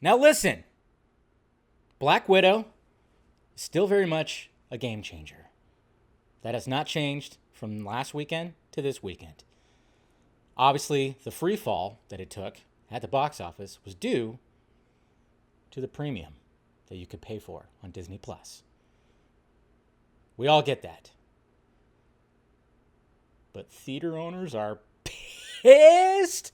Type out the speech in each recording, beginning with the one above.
Now listen, Black Widow is still very much a game changer. That has not changed from last weekend to this weekend. Obviously, the free fall that it took at the box office was due to the premium that you could pay for on Disney Plus. We all get that. But theater owners are pissed.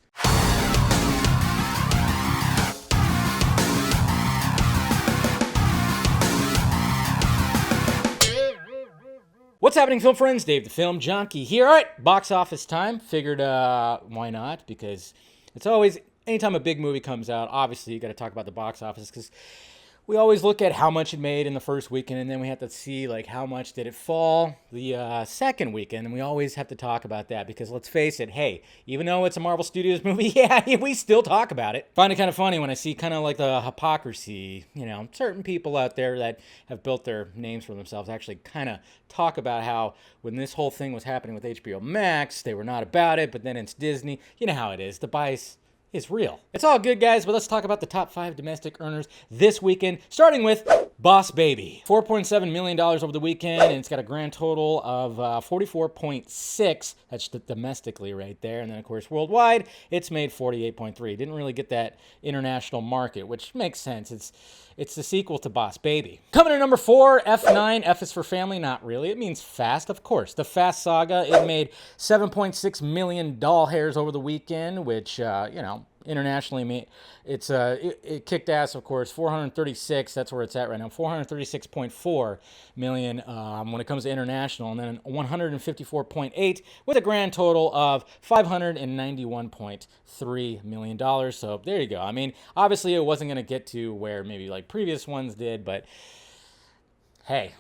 What's happening, film friends? Dave the Film Junkie here. All right, box office time. Figured why not? Because it's always, anytime a big movie comes out, obviously you got to talk about the box office because we always look at how much it made in the first weekend, and then we have to see like how much did it fall the second weekend, and we always have to talk about that because let's face it, hey, even though it's a Marvel Studios movie, yeah, we still talk about it. Find it kind of funny when I see kind of like the hypocrisy, certain people out there that have built their names for themselves actually kind of talk about how when this whole thing was happening with HBO Max, they were not about it, but then it's Disney. You know how it is. The bias is real. It's all good, guys, but let's talk about the top 5 domestic earners this weekend, starting with Boss Baby. $4.7 million over the weekend, and it's got a grand total of 44.6. That's domestically right there. And then, of course, worldwide, it's made 48.3. Didn't really get that international market, which makes sense. It's the sequel to Boss Baby. Coming in number 4, F9. F is for family. Not really. It means fast, of course. The Fast Saga. It made 7.6 million doll hairs over the weekend, which, internationally, it kicked ass, of course. 436. That's where it's at right now. 436.4 million when it comes to international, and then 154.8 with a grand total of $591.3 million. So there you go. I mean, obviously it wasn't going to get to where maybe like previous ones did, but hey,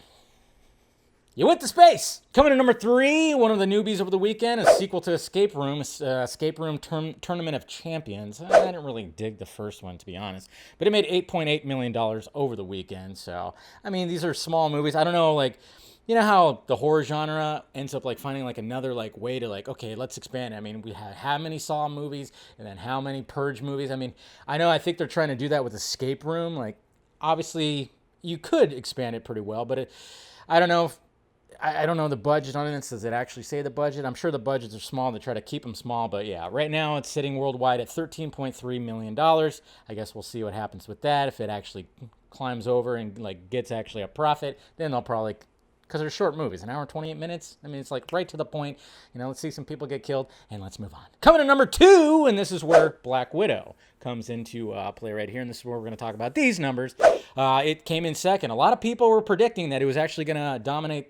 you went to space. Coming to number 3, one of the newbies over the weekend, a sequel to Escape Room, Tournament of Champions. I didn't really dig the first one, to be honest, but it made $8.8 million over the weekend. So, I mean, these are small movies. I don't know, like, you know how the horror genre ends up like finding like another like way to like, okay, let's expand. I mean, we had how many Saw movies and then how many Purge movies? I mean, I think they're trying to do that with Escape Room. Like, obviously, you could expand it pretty well, but I don't know if, I don't know the budget on it. Does it actually say the budget? I'm sure the budgets are small. They try to keep them small. But yeah, right now it's sitting worldwide at $13.3 million. I guess we'll see what happens with that. If it actually climbs over and like gets actually a profit, then they'll probably, because they're short movies, an hour and 28 minutes. I mean, it's like right to the point. Let's see some people get killed and let's move on. Coming to number 2, and this is where Black Widow comes into play right here, and this is where we're going to talk about these numbers. It came in second. A lot of people were predicting that it was actually going to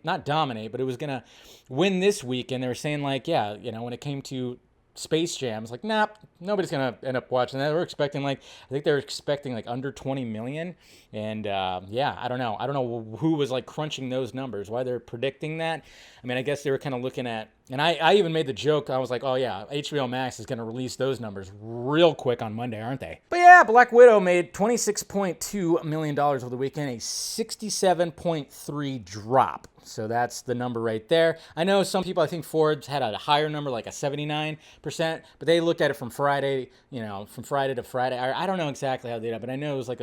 not dominate, but it was going to win this week, and they were saying like, yeah, when it came to Space Jam, it's like, nah, nobody's going to end up watching that. They were expecting I think they were expecting like under 20 million. And yeah, I don't know who was like crunching those numbers, why they're predicting that. I mean, I guess they were kind of looking at, and I even made the joke, I was like, oh yeah, HBO Max is going to release those numbers real quick on Monday, aren't they? But yeah, Black Widow made $26.2 million over the weekend, a 67.3 drop. So that's the number right there. I know some people, I think Forbes had a higher number, like a 79%, but they looked at it from Friday, from Friday to Friday. I don't know exactly how they did it, but I know it was like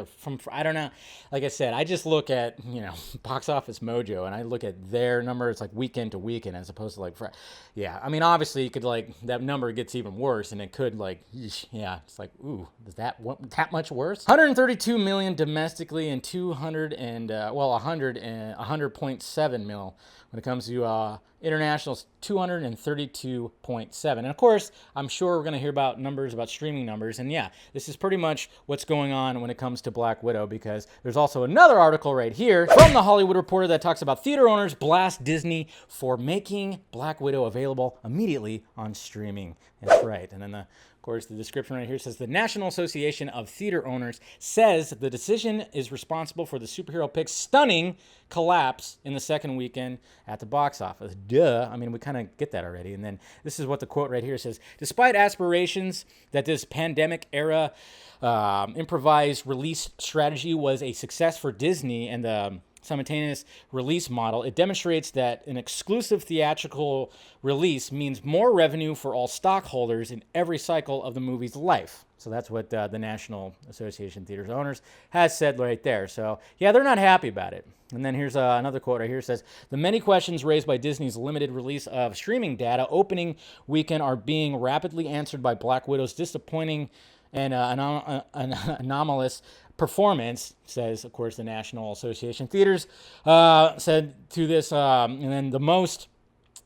I don't know. Like I said, I just look at, Box Office Mojo, and I look at their number. It's like weekend to weekend as opposed to like Friday. Yeah, I mean, obviously you could like, that number gets even worse, and it could like, yeah, it's like, ooh, is that much worse? 132 million domestically and 100.7 mil when it comes to internationals, 232.7. And of course, I'm sure we're going to hear about numbers, about streaming numbers. And yeah, this is pretty much what's going on when it comes to Black Widow, because there's also another article right here from The Hollywood Reporter that talks about theater owners blast Disney for making Black Widow available immediately on streaming. That's right. And then of course, the description right here says the National Association of Theater Owners says the decision is responsible for the superhero pic's stunning collapse in the second weekend at the box office. Duh. I mean, we kind of get that already. And then this is what the quote right here says. Despite aspirations that this pandemic era improvised release strategy was a success for Disney and the simultaneous release model, it demonstrates that an exclusive theatrical release means more revenue for all stockholders in every cycle of the movie's life. So that's what the National Association of Theaters Owners has said right there. So yeah, they're not happy about it. And then here's another quote right here. It says, the many questions raised by Disney's limited release of streaming data opening weekend are being rapidly answered by Black Widow's disappointing and anomalous performance, says, of course, the National Association of Theaters, said to this. And then the most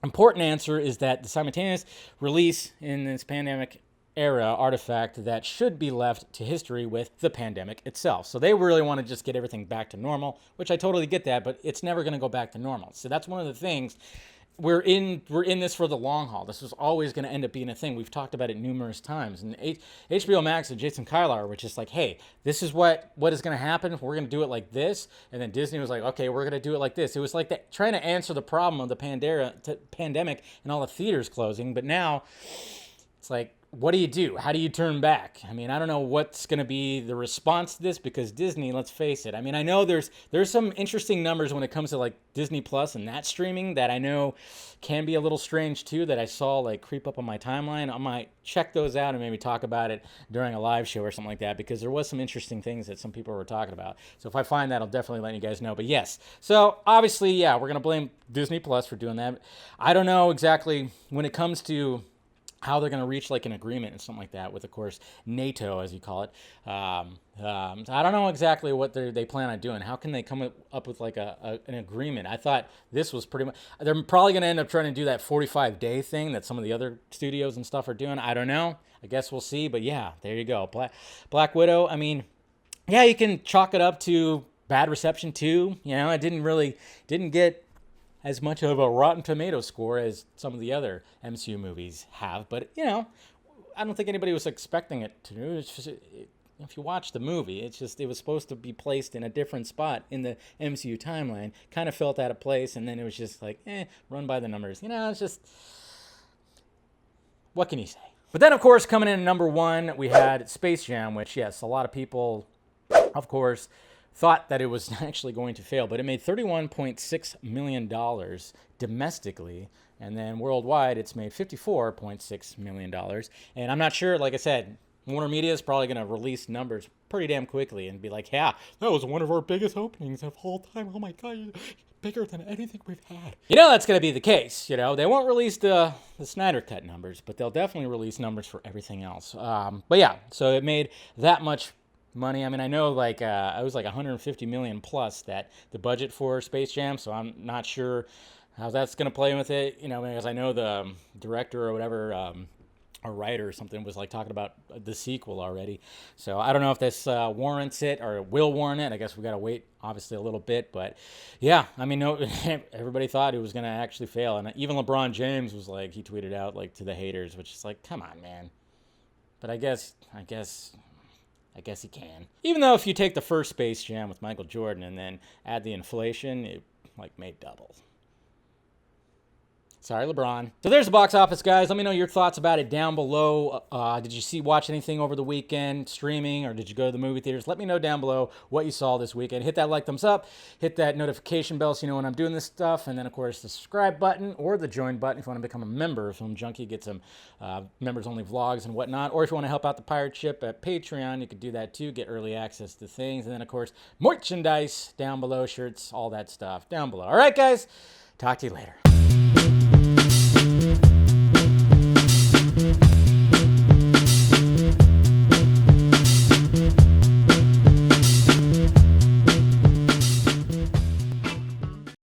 important answer is that the simultaneous release in this pandemic era artifact that should be left to history with the pandemic itself. So they really want to just get everything back to normal, which I totally get that, but it's never going to go back to normal. So that's one of the things. We're in this for the long haul. This is always going to end up being a thing. We've talked about it numerous times. And HBO Max and Jason Kilar were just like, hey, this is what is going to happen. We're going to do it like this. And then Disney was like, okay, we're going to do it like this. It was like that, trying to answer the problem of the pandemic and all the theaters closing. But now it's like, what do you do? How do you turn back? I mean, I don't know what's going to be the response to this, because Disney, let's face it. I mean, I know there's some interesting numbers when it comes to like Disney Plus and that streaming that I know can be a little strange too, that I saw like creep up on my timeline. I might check those out and maybe talk about it during a live show or something like that, because there was some interesting things that some people were talking about. So if I find that, I'll definitely let you guys know. But yes, so obviously, yeah, we're going to blame Disney Plus for doing that. I don't know exactly when it comes to how they're going to reach like an agreement and something like that with, of course, NATO, as you call it. I don't know exactly what they plan on doing. How can they come up with like an agreement? I thought this was pretty much, they're probably going to end up trying to do that 45-day thing that some of the other studios and stuff are doing. I don't know. I guess we'll see. But yeah, there you go. Black Widow. I mean, yeah, you can chalk it up to bad reception too. You know, it didn't get as much of a Rotten Tomato score as some of the other MCU movies have. But, you know, I don't think anybody was expecting it to. It's just, if you watch the movie, it was supposed to be placed in a different spot in the MCU timeline. Kind of felt out of place, and then it was just like, run by the numbers. You know, it's just, what can you say? But then, of course, coming in at number one, we had Space Jam, which, yes, a lot of people, of course, thought that it was actually going to fail, but it made $31.6 million domestically, and then worldwide it's made $54.6 million. And I'm not sure, like I said, Warner Media is probably going to release numbers pretty damn quickly and be like, yeah, that was one of our biggest openings of all time. Oh my God, bigger than anything we've had. You know that's going to be the case. You know, they won't release the Snyder Cut numbers, but they'll definitely release numbers for everything else. But yeah, so it made that much money. I mean, I know like it was like 150 million plus that the budget for Space Jam, so I'm not sure how that's going to play with it, you know, because I know the director or whatever, a writer or something was like talking about the sequel already. So I don't know if this warrants it or will warrant it. I guess we got to wait obviously a little bit, but yeah, I mean, no, everybody thought it was going to actually fail. And even LeBron James was like, he tweeted out like to the haters, which is like, come on, man. But I guess he can. Even though if you take the first Space Jam with Michael Jordan and then add the inflation, it like made double. Sorry, LeBron. So there's the box office, guys. Let me know your thoughts about it down below. Did you watch anything over the weekend streaming, or did you go to the movie theaters? Let me know down below what you saw this weekend. Hit that like, thumbs up. Hit that notification bell so you know when I'm doing this stuff. And then, of course, the subscribe button or the join button if you want to become a member of Film Junkie, get some members-only vlogs and whatnot. Or if you want to help out the pirate ship at Patreon, you could do that too. Get early access to things. And then, of course, merchandise down below, shirts, all that stuff down below. All right, guys. Talk to you later.